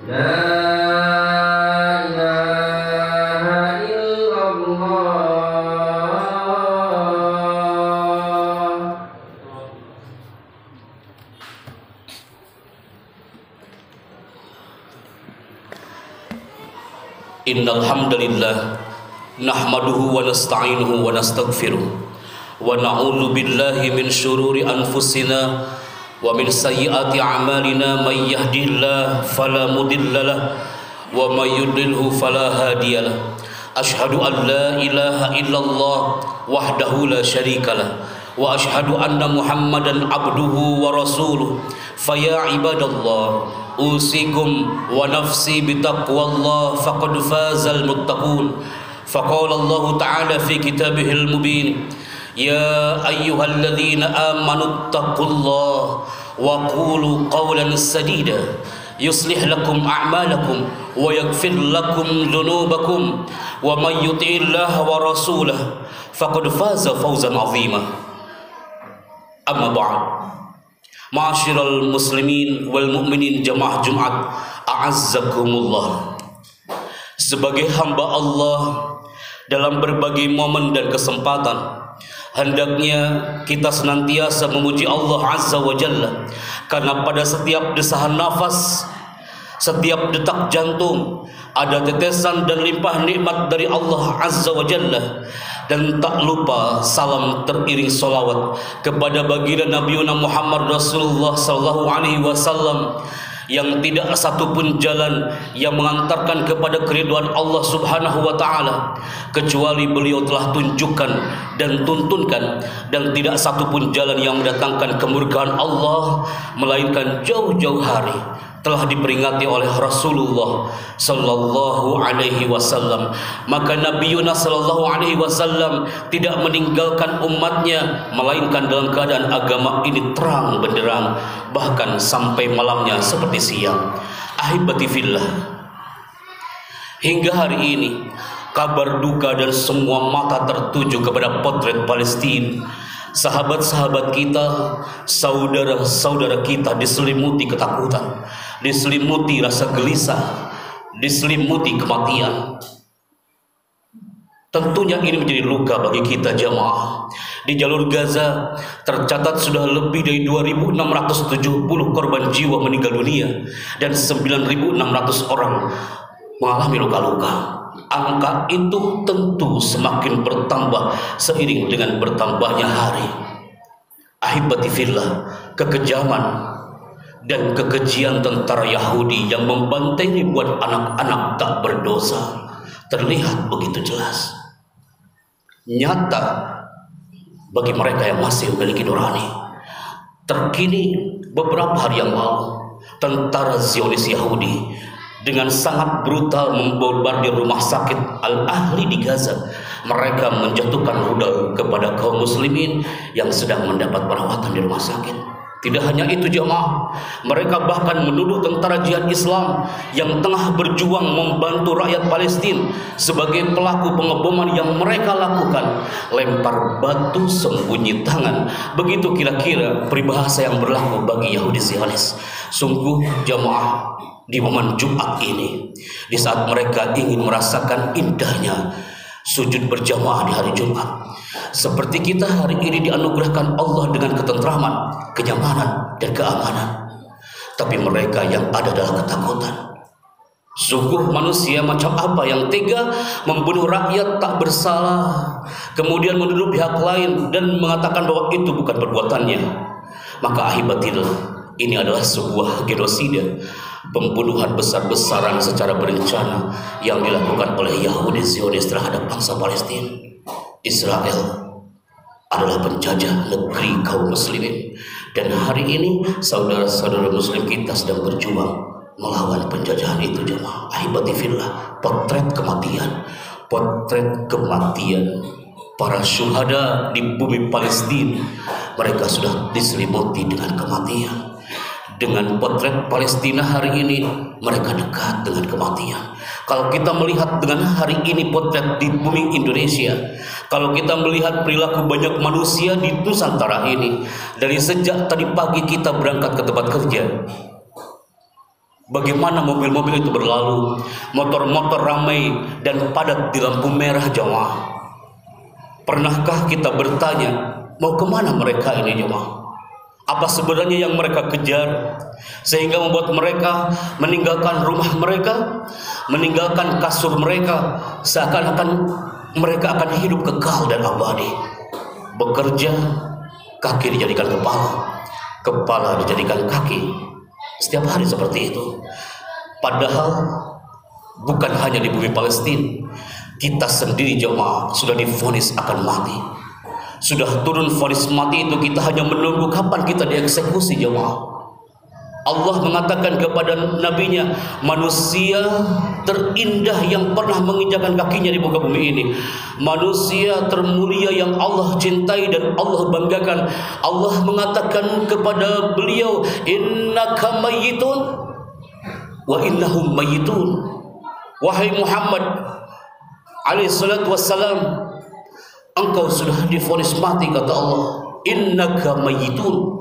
La ilaha illallah. Innal hamdalillah nahmaduhu wa nasta'inuhu wa nastaghfiruh wa na'udzu billahi min syururi anfusina wa min sayyiati a'malina may yahdihillahu fala mudhillalah wa may yudlilhu fala hadiyalah. Asyhadu an la ilaha illallah wahdahu la syarikalah wa asyhadu anna Muhammadan abduhu wa rasuluh. Faya ibadallah, usikum wa nafsi bitaqwallah faqad fazal muttaqun. Faqala Allah Ta'ala fi kitabihil mubin, ya ayyuhalladzina amanu taqullaha wa qulu qawlan sadida yuslih lakum a'malakum wa yaghfir lakum dhunubakum wa may yuti'illaha wa rasulahu faqad faza fawzan 'azima. Amma ba'd. Ma'asyiral muslimin wal mu'minin jamaah Jumat, a'azzakumullah. Sebagai hamba Allah dalam berbagai momen dan kesempatan, hendaknya kita senantiasa memuji Allah Azza wa Jalla, karena pada setiap desahan nafas, setiap detak jantung ada tetesan dan limpah nikmat dari Allah Azza wa Jalla. Dan tak lupa salam teriring solawat kepada baginda Nabi Muhammad Rasulullah sallallahu alaihi wasallam, yang tidak satupun jalan yang mengantarkan kepada keridhaan Allah Subhanahu wa taala kecuali beliau telah tunjukkan dan tuntunkan, dan tidak satupun jalan yang mendatangkan kemurkaan Allah melainkan jauh-jauh hari telah diperingati oleh Rasulullah sallallahu alaihi wasallam. Maka Nabi Yunus sallallahu alaihi wasallam tidak meninggalkan umatnya melainkan dalam keadaan agama ini terang benderang, bahkan sampai malamnya seperti siang. Ahibati fillah, hingga hari ini kabar duka dan semua mata tertuju kepada potret Palestina. Sahabat-sahabat kita, saudara-saudara kita diselimuti ketakutan, diselimuti rasa gelisah, diselimuti kematian. Tentunya ini menjadi luka bagi kita jamaah. Di jalur Gaza tercatat sudah lebih dari 2.670 korban jiwa meninggal dunia dan 9.600 orang mengalami luka-luka. Angka itu tentu semakin bertambah seiring dengan bertambahnya hari. Ahibati fillah, kekejaman dan kekejian tentara Yahudi yang membantai ribuan anak-anak tak berdosa terlihat begitu jelas, nyata bagi mereka yang masih memiliki nurani. Terkini beberapa hari yang lalu, tentara Zionis Yahudi dengan sangat brutal membombardir rumah sakit Al-Ahli di Gaza. Mereka menjatuhkan rudal kepada kaum muslimin yang sedang mendapat perawatan di rumah sakit. Tidak hanya itu jemaah, mereka bahkan menuduh tentara jihad Islam yang tengah berjuang membantu rakyat Palestina sebagai pelaku pengeboman yang mereka lakukan. Lempar batu sembunyi tangan, begitu kira-kira peribahasa yang berlaku bagi Yahudi Zionis. Sungguh jemaah, di momen Jumat ini, di saat mereka ingin merasakan indahnya sujud berjamaah di hari Jumat, seperti kita hari ini dianugerahkan Allah dengan ketentraman, kenyamanan, dan keamanan, tapi mereka yang ada dalam ketakutan. Sungguh manusia macam apa yang tega membunuh rakyat tak bersalah, kemudian menuduh pihak lain dan mengatakan bahwa itu bukan perbuatannya. Maka ahibatillah, ini adalah sebuah genosida, pembunuhan besar-besaran secara berencana yang dilakukan oleh Yahudi Zionis terhadap bangsa Palestina. Israel adalah penjajah negeri kaum muslimin, dan hari ini saudara-saudara muslim kita sedang berjuang melawan penjajahan itu jemaah. Ahibati fillah, potret kematian para syuhada di bumi Palestina, mereka sudah diselimuti dengan kematian. Dengan potret Palestina hari ini, mereka dekat dengan kematian. Kalau kita melihat dengan hari ini potret di bumi Indonesia, kalau kita melihat perilaku banyak manusia di Nusantara ini, dari sejak tadi pagi kita berangkat ke tempat kerja, Bagaimana mobil-mobil itu berlalu, motor-motor ramai dan padat di lampu merah jemaah. Pernahkah kita bertanya, mau kemana mereka ini jemaah? Apa sebenarnya yang mereka kejar sehingga membuat mereka meninggalkan rumah mereka, meninggalkan kasur mereka, seakan-akan mereka akan hidup kekal dan abadi. Bekerja, kaki dijadikan kepala, kepala dijadikan kaki. Setiap hari seperti itu. Padahal bukan hanya di bumi Palestina, kita sendiri jemaah sudah divonis akan mati. Sudah turun vonis mati itu, kita hanya menunggu kapan kita dieksekusi jemaah. Allah mengatakan kepada nabinya, manusia terindah yang pernah menginjakkan kakinya di muka bumi ini, manusia termulia yang Allah cintai dan Allah banggakan. Allah mengatakan kepada beliau, innaka mayyitun wa innahum mayyitun. Wahai Muhammad alaihi salatu wassalam, engkau sudah divonis mati, kata Allah. Innaka mayyitun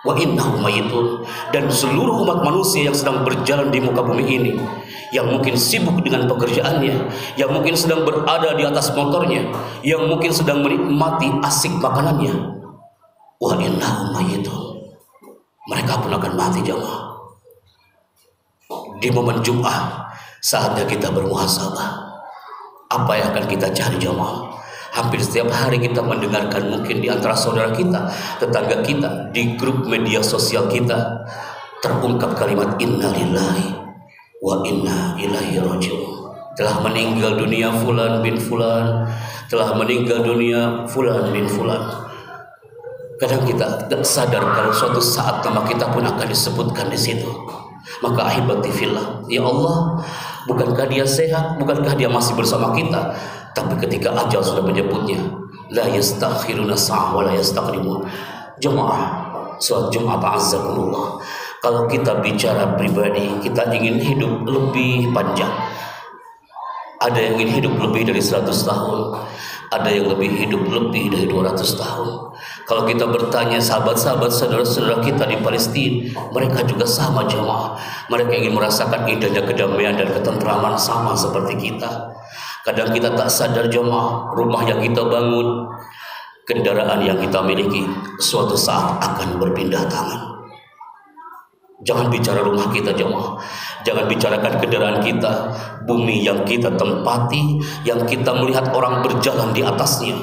wa innahum mayyitun. Dan seluruh umat manusia yang sedang berjalan di muka bumi ini, yang mungkin sibuk dengan pekerjaannya, yang mungkin sedang berada di atas motornya, yang mungkin sedang menikmati asik makanannya, wa innahum mayyitun, mereka pun akan mati jemaah. Di momen Jumat saatnya kita bermuhasabah. Apa yang akan kita cari jemaah? Hampir setiap hari kita mendengarkan mungkin di antara saudara kita, tetangga kita, di grup media sosial kita terungkap kalimat inna lillahi wa inna ilaihi raji'un. Telah meninggal dunia fulan bin fulan, telah meninggal dunia fulan bin fulan. Kadang kita tidak sadar kalau suatu saat nama kita pun akan disebutkan di situ. Maka ahibati fillah, ya Allah, bukankah dia sehat, bukankah dia masih bersama kita? Tapi ketika ajal sudah menyebutnya, la yastakhiruna sa'ah wa la yastaqdimun. Jemaah salat Jumat azzakumullah, kalau kita bicara pribadi, kita ingin hidup lebih panjang. Ada yang ingin hidup lebih dari 100 tahun, ada yang lebih hidup lebih dari 200 tahun. Kalau kita bertanya sahabat-sahabat saudara-saudara kita di Palestina, mereka juga sama jemaah. Mereka ingin merasakan indahnya kedamaian dan ketentraman sama seperti kita. Kadang kita tak sadar jemaah, rumah yang kita bangun, kendaraan yang kita miliki, suatu saat akan berpindah tangan. Jangan bicara rumah kita jemaah, jangan bicarakan kendaraan kita, bumi yang kita tempati, yang kita melihat orang berjalan di atasnya,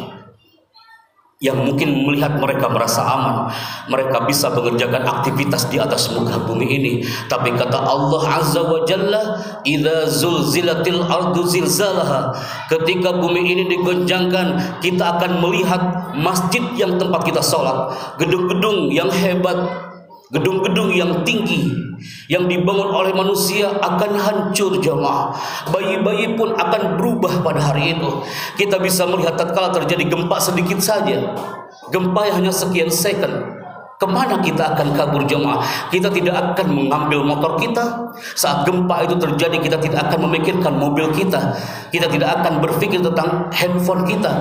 yang mungkin melihat mereka merasa aman, mereka bisa mengerjakan aktivitas di atas muka bumi ini. Tapi kata Allah Azza wa Jalla, idza zulzilatil ardu zilzalaha, ketika bumi ini digoncangkan, kita akan melihat masjid yang tempat kita sholat, gedung-gedung yang hebat, gedung-gedung yang tinggi yang dibangun oleh manusia akan hancur jemaah. Bayi-bayi pun akan berubah pada hari itu. Kita bisa melihat tatkala terjadi gempa sedikit saja, gempa yang hanya sekian second, kemana kita akan kabur jemaah? Kita tidak akan mengambil motor kita. Saat gempa itu terjadi, kita tidak akan memikirkan mobil kita, kita tidak akan berpikir tentang handphone kita,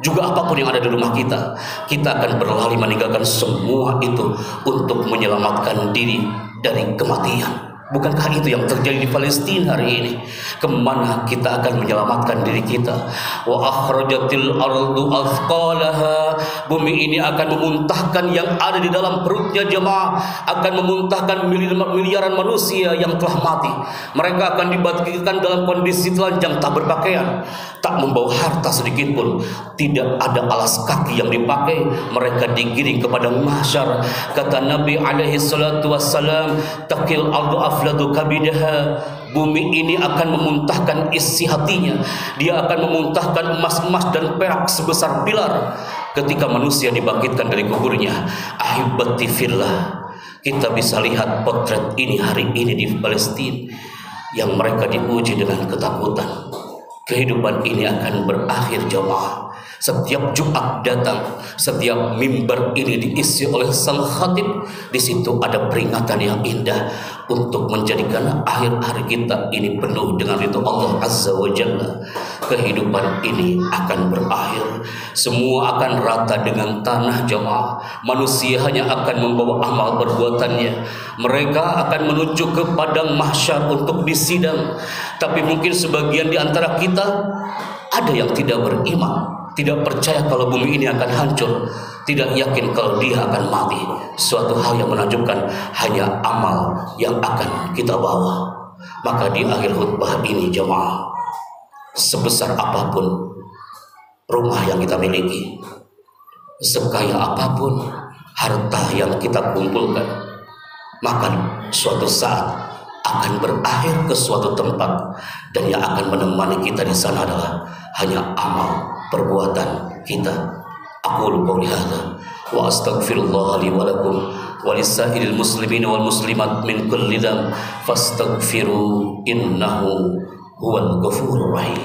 juga apapun yang ada di rumah kita. Kita akan berlari meninggalkan semua itu untuk menyelamatkan diri dari kematian. Bukankah itu yang terjadi di Palestina hari ini? Kemana kita akan menyelamatkan diri kita? Wa akhrajatil ardu athqalaha, bumi ini akan memuntahkan yang ada di dalam perutnya jemaah, akan memuntahkan miliaran manusia yang telah mati. Mereka akan dibangkitkan dalam kondisi telanjang, tak berpakaian, tak membawa harta sedikit pun, tidak ada alas kaki yang dipakai. Mereka digiring kepada mahsyar. Kata Nabi alaihi salatu wassalam, takil ardu afladu kabidaha, bumi ini akan memuntahkan isi hatinya. Dia akan memuntahkan emas-emas dan perak sebesar pilar ketika manusia dibangkitkan dari kuburnya. Ahibati fillah, kita bisa lihat potret ini hari ini di Palestina, yang mereka diuji dengan ketakutan. Kehidupan ini akan berakhir jemaah. Setiap Jumat datang, setiap mimbar ini diisi oleh sang khatib. Di situ ada peringatan yang indah untuk menjadikan akhir hari kita ini penuh dengan ridho Allah Azza wa Jalla. Kehidupan ini akan berakhir, semua akan rata dengan tanah jemaah. Manusia hanya akan membawa amal perbuatannya. Mereka akan menuju ke padang mahsyar untuk disidang. Tapi mungkin sebagian di antara kita ada yang tidak beriman, tidak percaya kalau bumi ini akan hancur, tidak yakin kalau dia akan mati. Suatu hal yang menakjubkan, hanya amal yang akan kita bawa. Maka di akhir khutbah ini jemaah, sebesar apapun rumah yang kita miliki, sekaya apapun harta yang kita kumpulkan, maka suatu saat akan berakhir ke suatu tempat, dan yang akan menemani kita di sana adalah hanya amal perbuatan kita. Aqulu qouli hadza wa astaghfirullah li wa lakum wa lisairil muslimin wal muslimat min kulli dzam fastaghfiru innahu huwal ghafurur rahim.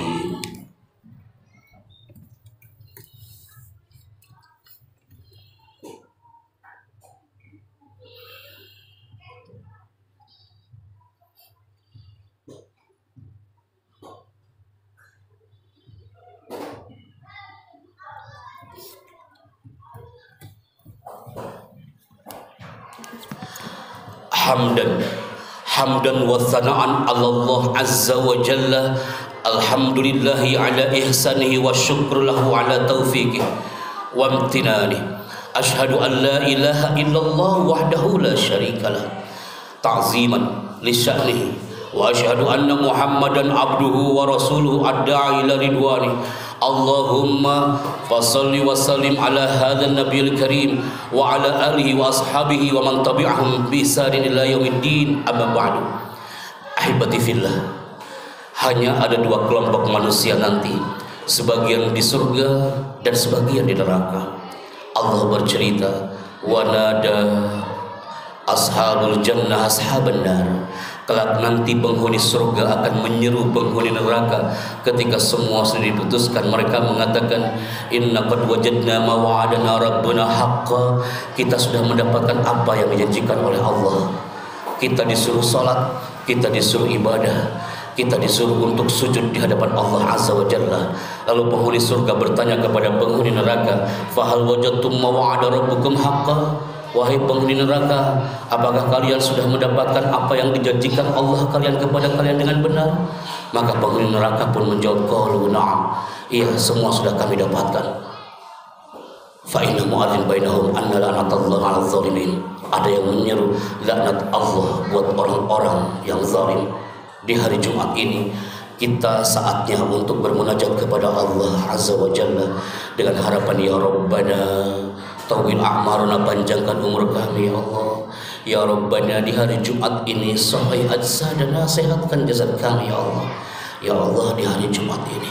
Hamdan wa thana'an 'ala Allah azza wa jalla. Alhamdulillahi ala ihsanihi wa syukru lahu ala taufiqihi wa amtinani. Ashhadu an la ilaha illallah wahdahu la syarikalah ta'ziman li sya'nihi, wa ashhadu anna Muhammadan abduhu wa rasuluhu adda'i ila ridwani. Allahumma fasalli wa sallim ala hadzal nabiyil karim wa ala alihi wa ashabihi wa man tabi'ahum bi ihsanin ila yaumiddin. Amma ba'du. Ahibati fillah, hanya ada dua kelompok manusia nanti, sebagian di surga dan sebagian di neraka. Allah bercerita, wa nada ashabul jannah ashaban nar. Kelak nanti penghuni surga akan menyeru penghuni neraka. Ketika semua sudah diputuskan, mereka mengatakan, inna qad wajadna ma wa'adana rabbuna haqqa. Kita sudah mendapatkan apa yang dijanjikan oleh Allah. Kita disuruh salat, kita disuruh ibadah, kita disuruh untuk sujud di hadapan Allah Azza wa Jalla. Lalu penghuni surga bertanya kepada penghuni neraka, fahal wajadtum ma wa'ada rabbukum haqqa. Wahai penghuni neraka, apakah kalian sudah mendapatkan apa yang dijanjikan Allah kalian kepada kalian dengan benar? Maka penghuni neraka pun menjawab, qalu na'am, iya, semua sudah kami dapatkan. Fa inna mu'adzin bainahum anna la'natallahi 'alal zalimin. Ada yang menyeru laknat Allah buat orang-orang yang zalim. Di hari Jumat ini kita saatnya untuk bermunajat kepada Allah Azza wa Jalla dengan harapan, ya Rabbana tawil a'maruna, panjangkan umur kami ya Allah. Ya Rabbana, di hari Jumat ini sahih ajsadana, sehatkan jasad kami ya Allah. Ya Allah, di hari Jumat ini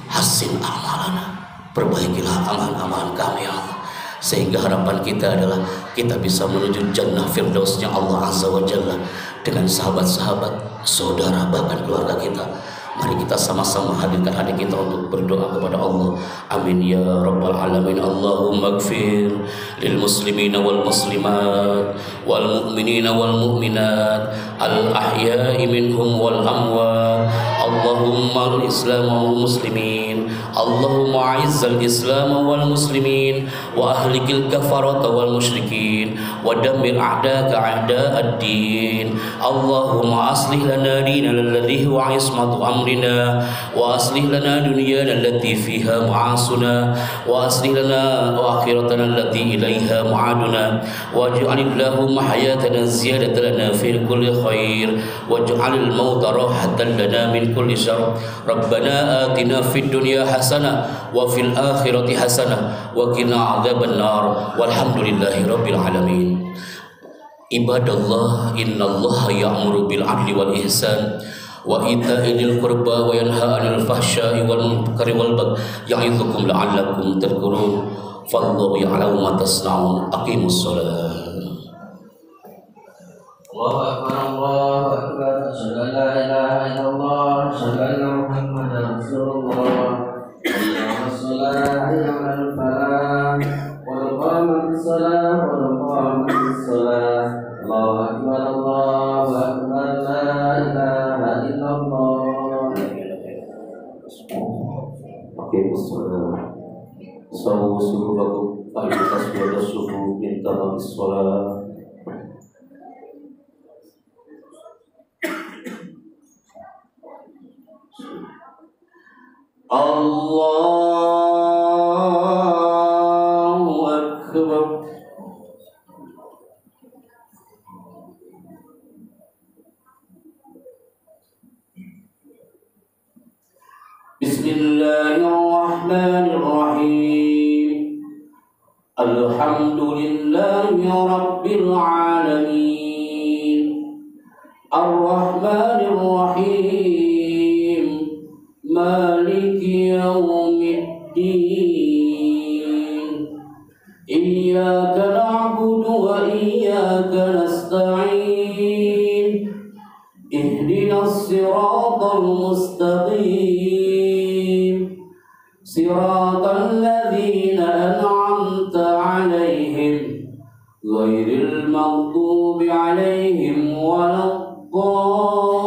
hasin amalana, perbaikilah amal-amal kami ya Allah, sehingga harapan kita adalah kita bisa menuju jannah firdausnya Allah Azza wa Jalla dengan sahabat-sahabat, saudara, bahkan keluarga kita. Mari kita sama-sama hadirkan hati kita untuk berdoa kepada Allah. Amin ya rabbal alamin. Allahumma ighfir lil muslimina wal muslimat wal mu'minina wal mu'minat al ahya'i minhum wal amwat. Allahumma al-islam wal muslimin. Allahumma a'izzal islam wal muslimin wa ahlikil kafarata wal musyrikin wa dammir a'daka a'da'ad din. Allahumma aslih lana dinana alladhi huwa ismatu amrina wa aslih lana dunyana allati fiha ma'asuna wa aslih lana akhiratana allati ilaiha ma'aduna waj'alil lahumma hayatana ziyadatan lana fi kulli khair waj'alil mauta rahatan lana min kulli syarr. Rabbana atina fid dunya hasanah wa fil akhirati hasanah wa qina adzaban nar walhamdulillahi rabbil alamin. Ibadallah, innallaha ya'muru bil 'adli wal ihsan wa ita'i dzil qurba wa yanha 'anil fahsya'i wal munkari wal baghi ya'idzukum la'allakum tadhkurun. Fallahu ya'lamu ma tasna'un. Aqimus shalah. Allahu akbar, Allahu akbar. Asyhadu an la ilaha illallah, asyhadu anna Muhammadar Rasulullah. Allahumma shalli أقيموا الصلاة سووا صفوفكم فإن تسوية الصفوف من تمام الصلاة الله أكبر. بسم الله الرحمن الرحيم الحمد لله رب العالمين الرحمن الرحيم مالك يوم الدين إياك نعبد وإياك نستعين اهدنا الصراط المستقيم صراط الذين أنعمت عليهم غير المغضوب عليهم ولا الضالين.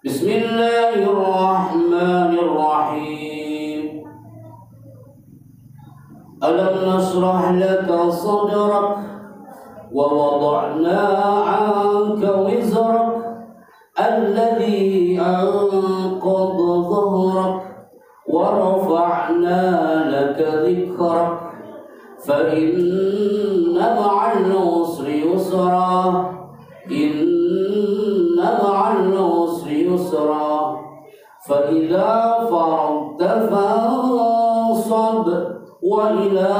بسم الله الرحمن الرحيم ألم نشرح لك صدرك ووضعنا عنك وزرك الذي أنقض ظهرك ورفعنا لك ذكرك فإن مع العسر يسرا إن مع العسر يسرا فإذا فرغت فانصب وإلى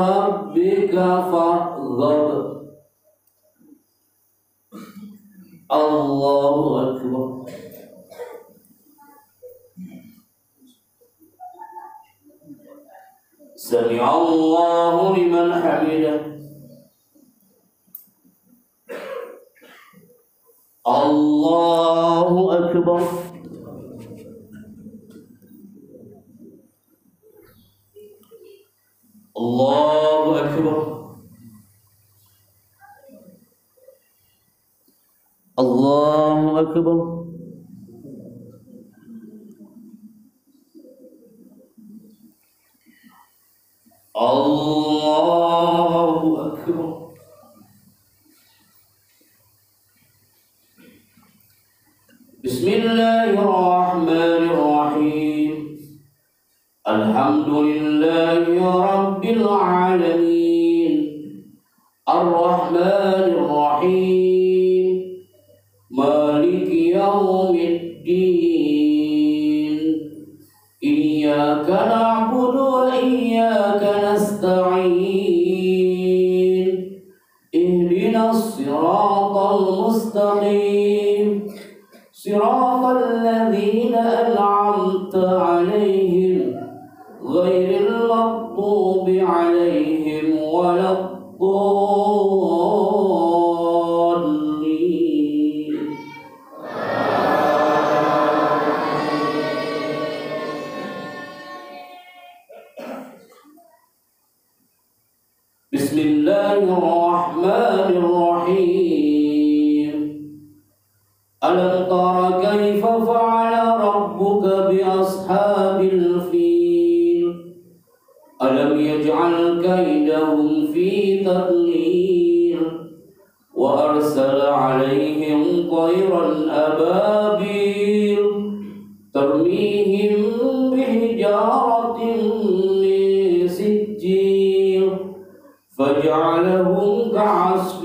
ربك فارغب. الله أكبر. سمع الله لمن حمده. الله أكبر. الله أكبر. الله أكبر. الله أكبر. بسم الله الرحمن الرحيم الحمد لله رب العالمين الرحمن الرحيم مالك يوم الدين إياك نعبد وإياك نستعين اهدنا الصراط المستقيم صراط الذين أنعمت عليهم غير المغضوب عليهم ولا الضالين. بسم الله الرحمن الرحيم ألم تر كيف فعل ربك بأصحاب الفيل ألم يجعل كيدهم في تضليل وأرسل عليهم طيرا أبابيل ترميهم بحجارة من سجيل فجعلهم كعصف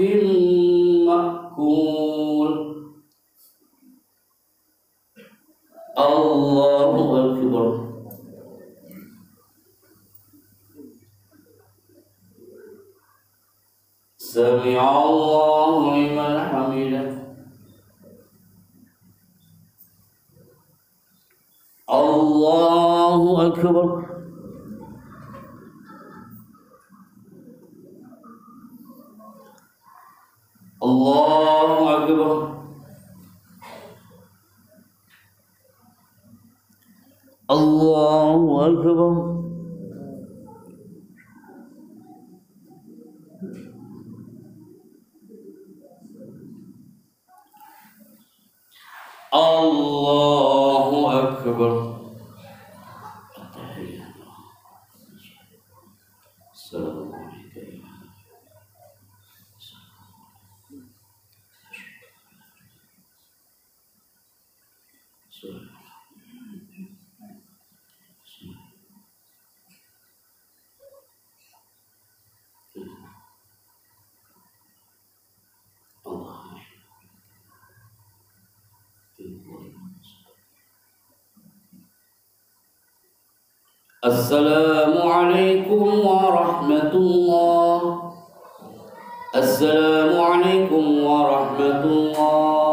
مأكول. الله أكبر. سمع الله لمن حمده. الله أكبر. الله أكبر. الله أكبر. أكبر. السلام عليك يا السلام عليكم ورحمة الله. السلام عليكم ورحمة الله.